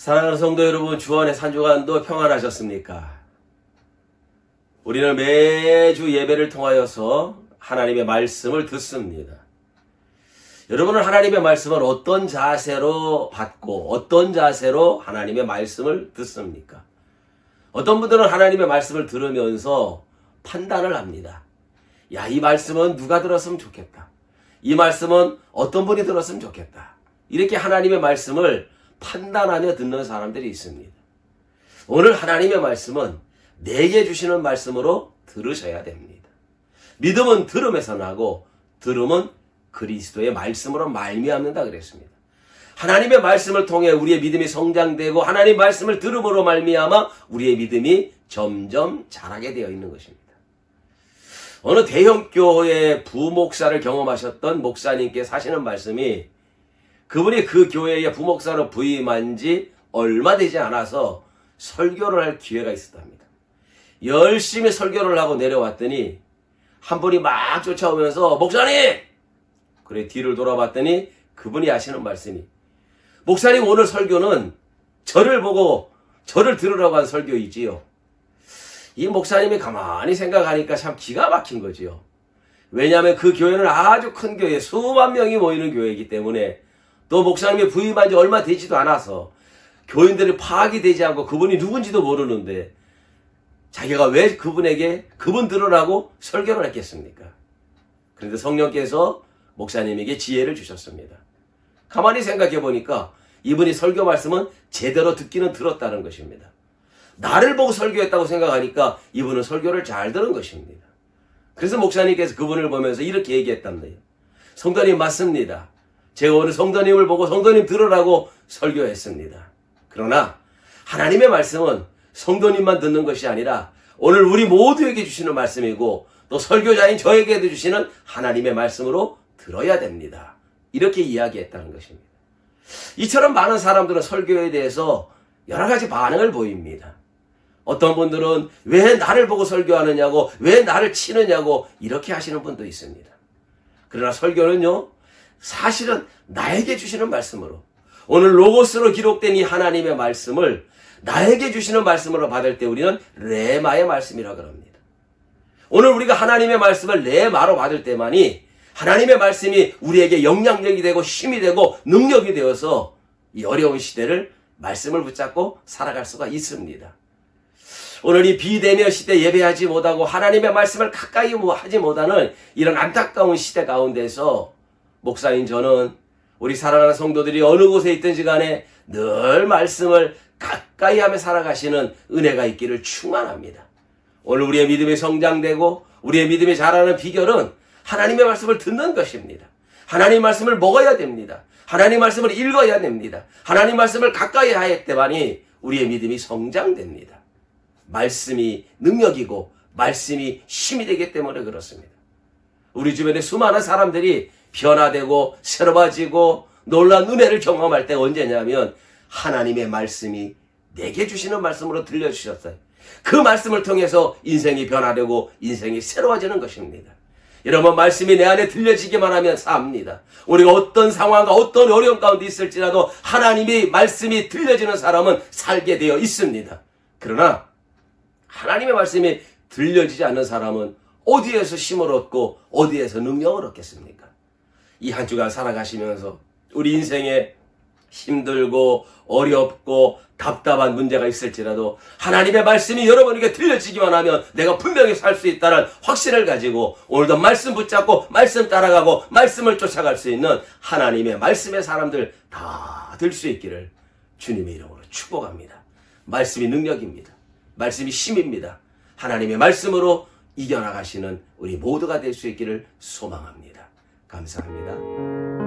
사랑하는 성도 여러분, 주안의 산주간도 평안하셨습니까? 우리는 매주 예배를 통하여서 하나님의 말씀을 듣습니다. 여러분은 하나님의 말씀을 어떤 자세로 받고 어떤 자세로 하나님의 말씀을 듣습니까? 어떤 분들은 하나님의 말씀을 들으면서 판단을 합니다. 야, 이 말씀은 누가 들었으면 좋겠다. 이 말씀은 어떤 분이 들었으면 좋겠다. 이렇게 하나님의 말씀을 판단하며 듣는 사람들이 있습니다. 오늘 하나님의 말씀은 내게 주시는 말씀으로 들으셔야 됩니다. 믿음은 들음에서 나고 들음은 그리스도의 말씀으로 말미암는다 그랬습니다. 하나님의 말씀을 통해 우리의 믿음이 성장되고 하나님의 말씀을 들음으로 말미암아 우리의 믿음이 점점 자라게 되어 있는 것입니다. 어느 대형교회 부목사를 경험하셨던 목사님께서 하시는 말씀이, 그분이 그 교회에 부목사로 부임한 지 얼마 되지 않아서 설교를 할 기회가 있었답니다. 열심히 설교를 하고 내려왔더니 한 분이 막 쫓아오면서 목사님! 그래 뒤를 돌아봤더니 그분이 하시는 말씀이, 목사님 오늘 설교는 저를 보고 저를 들으라고 한 설교이지요. 이 목사님이 가만히 생각하니까 참 기가 막힌 거지요. 왜냐하면 그 교회는 아주 큰 교회, 수만 명이 모이는 교회이기 때문에, 또 목사님이 부임한 지 얼마 되지도 않아서 교인들이 파악이 되지 않고 그분이 누군지도 모르는데 자기가 왜 그분에게 그분 들으라고 설교를 했겠습니까? 그런데 성령께서 목사님에게 지혜를 주셨습니다. 가만히 생각해 보니까 이분이 설교 말씀은 제대로 듣기는 들었다는 것입니다. 나를 보고 설교했다고 생각하니까 이분은 설교를 잘 들은 것입니다. 그래서 목사님께서 그분을 보면서 이렇게 얘기했답니다. 성도님 맞습니다. 제가 오늘 성도님을 보고 성도님 들으라고 설교했습니다. 그러나 하나님의 말씀은 성도님만 듣는 것이 아니라 오늘 우리 모두에게 주시는 말씀이고 또 설교자인 저에게도 주시는 하나님의 말씀으로 들어야 됩니다. 이렇게 이야기했다는 것입니다. 이처럼 많은 사람들은 설교에 대해서 여러 가지 반응을 보입니다. 어떤 분들은 왜 나를 보고 설교하느냐고, 왜 나를 치느냐고 이렇게 하시는 분도 있습니다. 그러나 설교는요, 사실은 나에게 주시는 말씀으로, 오늘 로고스로 기록된 이 하나님의 말씀을 나에게 주시는 말씀으로 받을 때 우리는 레마의 말씀이라고 합니다. 오늘 우리가 하나님의 말씀을 레마로 받을 때만이 하나님의 말씀이 우리에게 영향력이 되고 힘이 되고 능력이 되어서 이 어려운 시대를 말씀을 붙잡고 살아갈 수가 있습니다. 오늘 이 비대면 시대 예배하지 못하고 하나님의 말씀을 가까이 하지 못하는 이런 안타까운 시대 가운데서 목사인 저는 우리 사랑하는 성도들이 어느 곳에 있든지 간에 늘 말씀을 가까이 하며 살아가시는 은혜가 있기를 충만합니다. 오늘 우리의 믿음이 성장되고 우리의 믿음이 자라는 비결은 하나님의 말씀을 듣는 것입니다. 하나님의 말씀을 먹어야 됩니다. 하나님의 말씀을 읽어야 됩니다. 하나님의 말씀을 가까이 할 때만이 우리의 믿음이 성장됩니다. 말씀이 능력이고 말씀이 힘이 되기 때문에 그렇습니다. 우리 주변에 수많은 사람들이 변화되고 새로워지고 놀라운 은혜를 경험할 때가 언제냐면 하나님의 말씀이 내게 주시는 말씀으로 들려주셨어요. 그 말씀을 통해서 인생이 변화되고 인생이 새로워지는 것입니다. 여러분, 말씀이 내 안에 들려지기만 하면 삽니다. 우리가 어떤 상황과 어떤 어려움 가운데 있을지라도 하나님의 말씀이 들려지는 사람은 살게 되어 있습니다. 그러나 하나님의 말씀이 들려지지 않는 사람은 어디에서 힘을 얻고 어디에서 능력을 얻겠습니까? 이 한 주간 살아가시면서 우리 인생에 힘들고 어렵고 답답한 문제가 있을지라도 하나님의 말씀이 여러분에게 들려지기만 하면 내가 분명히 살 수 있다는 확신을 가지고 오늘도 말씀 붙잡고 말씀 따라가고 말씀을 쫓아갈 수 있는 하나님의 말씀의 사람들 다 될 수 있기를 주님의 이름으로 축복합니다. 말씀이 능력입니다. 말씀이 힘입니다. 하나님의 말씀으로 이겨나가시는 우리 모두가 될 수 있기를 소망합니다. 감사합니다.